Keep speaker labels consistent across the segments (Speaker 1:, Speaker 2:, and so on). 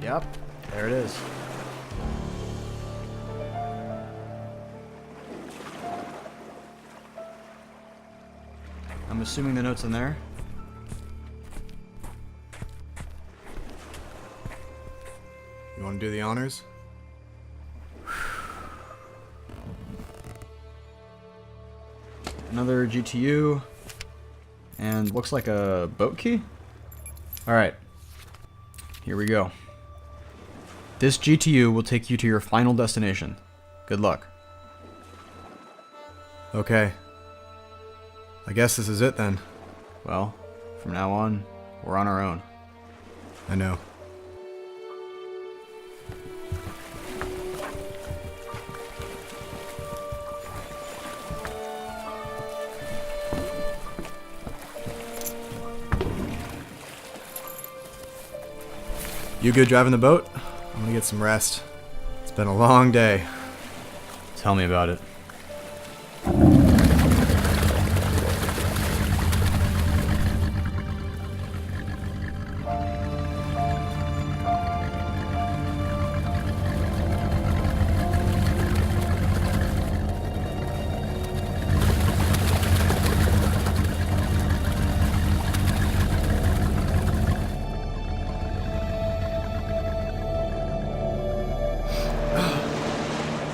Speaker 1: Yep, there it is. I'm assuming the note's in there.
Speaker 2: You want to do the honors?
Speaker 1: Another GTU. And looks like a boat key? Alright. Here we go. This GTU will take you to your final destination. Good luck.
Speaker 2: Okay. I guess this is it then.
Speaker 1: Well, from now on, we're on our own.
Speaker 2: I know. You good driving the boat? I'm gonna get some rest. It's been a long day.
Speaker 1: Tell me about it.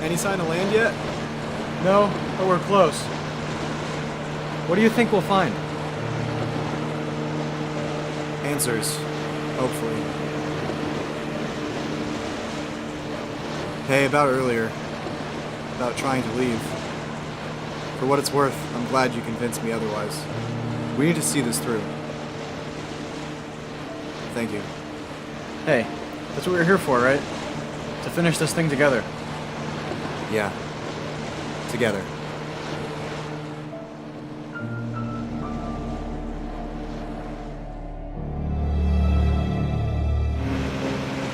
Speaker 2: Any sign of land yet?
Speaker 1: No, but we're close. What do you think we'll find?
Speaker 2: Answers. Hopefully. Hey, about earlier. About trying to leave. For what it's worth, I'm glad you convinced me otherwise. We need to see this through. Thank you.
Speaker 1: Hey, that's what we're here for, right? To finish this thing together.
Speaker 2: Yeah. Together.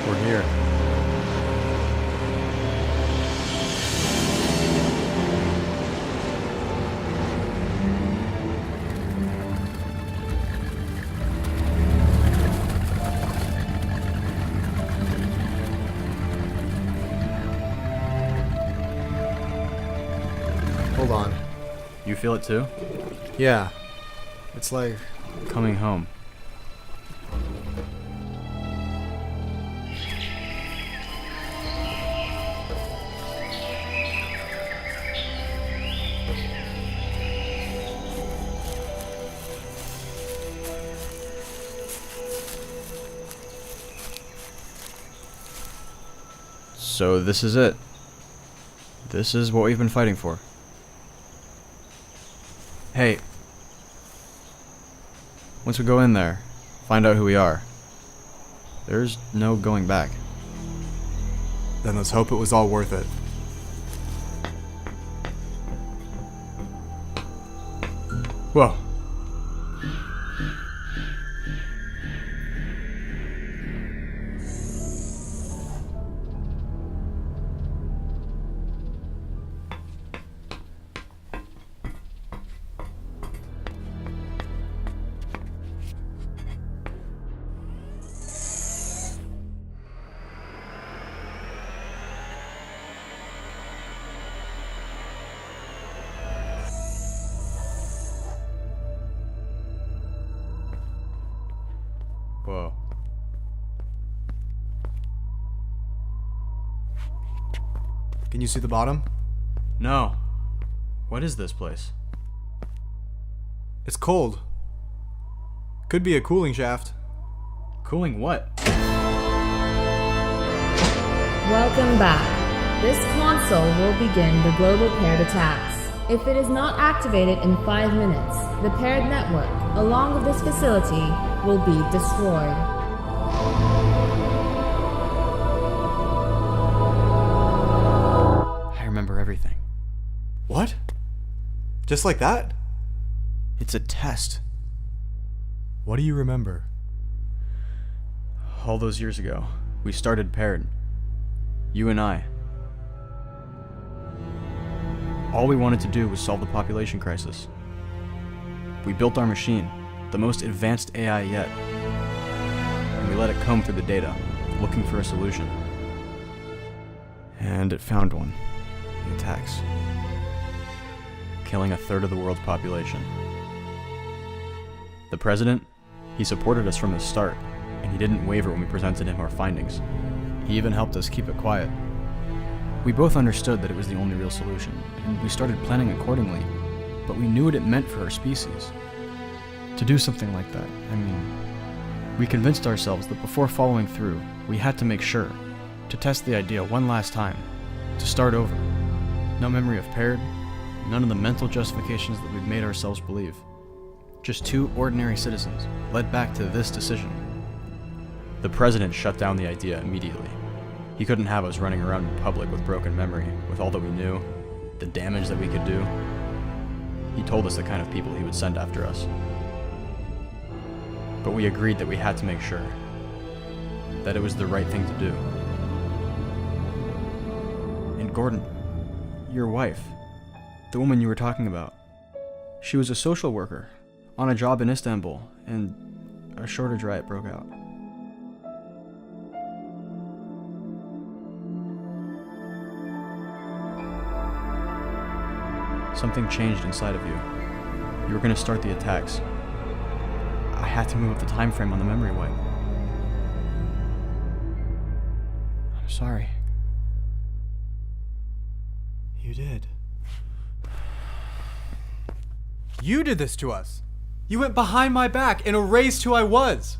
Speaker 1: We're here.
Speaker 2: Hold on.
Speaker 1: You feel it too?
Speaker 2: Yeah. It's like...
Speaker 1: Coming home. So this is it. This is what we've been fighting for. Hey. Once we go in there, find out who we are. There's no going back.
Speaker 2: Then let's hope it was all worth it.
Speaker 1: Whoa. Whoa.
Speaker 2: Can you see the bottom?
Speaker 1: No. What is this place?
Speaker 2: It's cold. Could be a cooling shaft.
Speaker 1: Cooling what?
Speaker 3: Welcome back. This console will begin the global paired attacks. If it is not activated in 5 minutes, the paired network, along with this facility, will be destroyed.
Speaker 1: I remember everything.
Speaker 2: What? Just like that?
Speaker 1: It's a test.
Speaker 2: What do you remember?
Speaker 1: All those years ago, we started PAIRD. You and I. All we wanted to do was solve the population crisis. We built our machine, the most advanced AI yet, and we let it comb through the data, looking for a solution. And it found one. The attacks. Killing a third of the world's population. The president, he supported us from the start, and he didn't waver when we presented him our findings. He even helped us keep it quiet. We both understood that it was the only real solution, and we started planning accordingly, but we knew what it meant for our species. To do something like that, we convinced ourselves that before following through, we had to make sure, to test the idea one last time, to start over. No memory of P.A.I.R.D, none of the mental justifications that we've made ourselves believe. Just two ordinary citizens, led back to this decision. The president shut down the idea immediately. He couldn't have us running around in public with broken memory, with all that we knew, the damage that we could do. He told us the kind of people he would send after us. But we agreed that we had to make sure that it was the right thing to do. And Gordon, your wife, the woman you were talking about, she was a social worker on a job in Istanbul, and a shortage riot broke out. Something changed inside of you. You were going to start the attacks. I had to move up the time frame on the memory wipe. I'm sorry.
Speaker 2: You did. You did this to us. You went behind my back and erased who I was.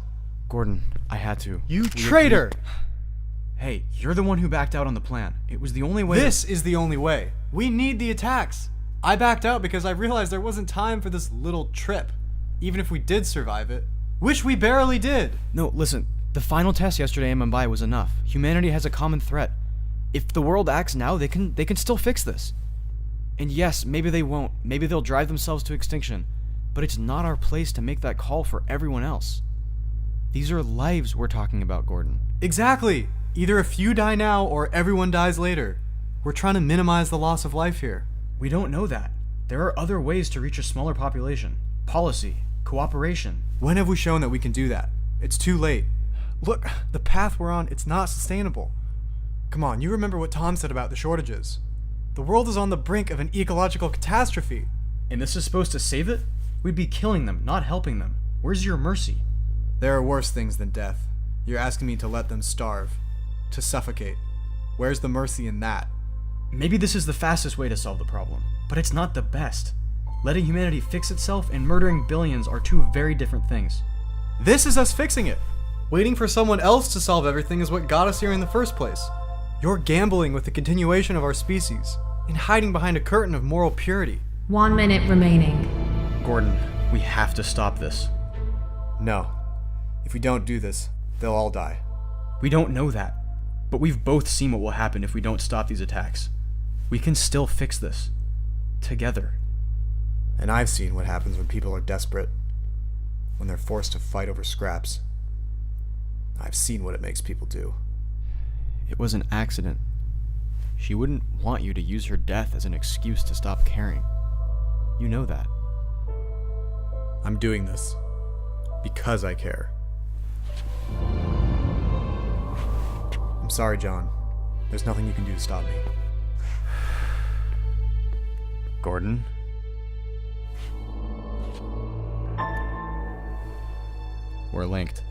Speaker 1: Gordon, I had to.
Speaker 2: You traitor!
Speaker 1: Hey, you're the one who backed out on the plan. It was the only way.
Speaker 2: This is the only way. We need the attacks. I backed out because I realized there wasn't time for this little trip. Even if we did survive it. Which we barely did.
Speaker 1: No, listen. The final test yesterday in Mumbai was enough. Humanity has a common threat. If the world acts now, they can still fix this. And yes, maybe they won't. Maybe they'll drive themselves to extinction. But it's not our place to make that call for everyone else. These are lives we're talking about, Gordon.
Speaker 2: Exactly. Either a few die now or everyone dies later. We're trying to minimize the loss of life here.
Speaker 1: We don't know that. There are other ways to reach a smaller population. Policy, cooperation.
Speaker 2: When have we shown that we can do that? It's too late. Look, the path we're on, it's not sustainable. Come on, you remember what Tom said about the shortages. The world is on the brink of an ecological catastrophe.
Speaker 1: And this is supposed to save it? We'd be killing them, not helping them. Where's your mercy?
Speaker 2: There are worse things than death. You're asking me to let them starve. To suffocate. Where's the mercy in that?
Speaker 1: Maybe this is the fastest way to solve the problem, but it's not the best. Letting humanity fix itself and murdering billions are two very different things.
Speaker 2: This is us fixing it. Waiting for someone else to solve everything is what got us here in the first place. You're gambling with the continuation of our species and hiding behind a curtain of moral purity.
Speaker 3: 1 minute remaining.
Speaker 1: Gordon, we have to stop this.
Speaker 2: No. If we don't do this, they'll all die.
Speaker 1: We don't know that, but we've both seen what will happen if we don't stop these attacks. We can still fix this. Together.
Speaker 2: And I've seen what happens when people are desperate. When they're forced to fight over scraps. I've seen what it makes people do.
Speaker 1: It was an accident. She wouldn't want you to use her death as an excuse to stop caring. You know that.
Speaker 2: I'm doing this because I care. I'm sorry, John. There's nothing you can do to stop me.
Speaker 1: Gordon? We're linked.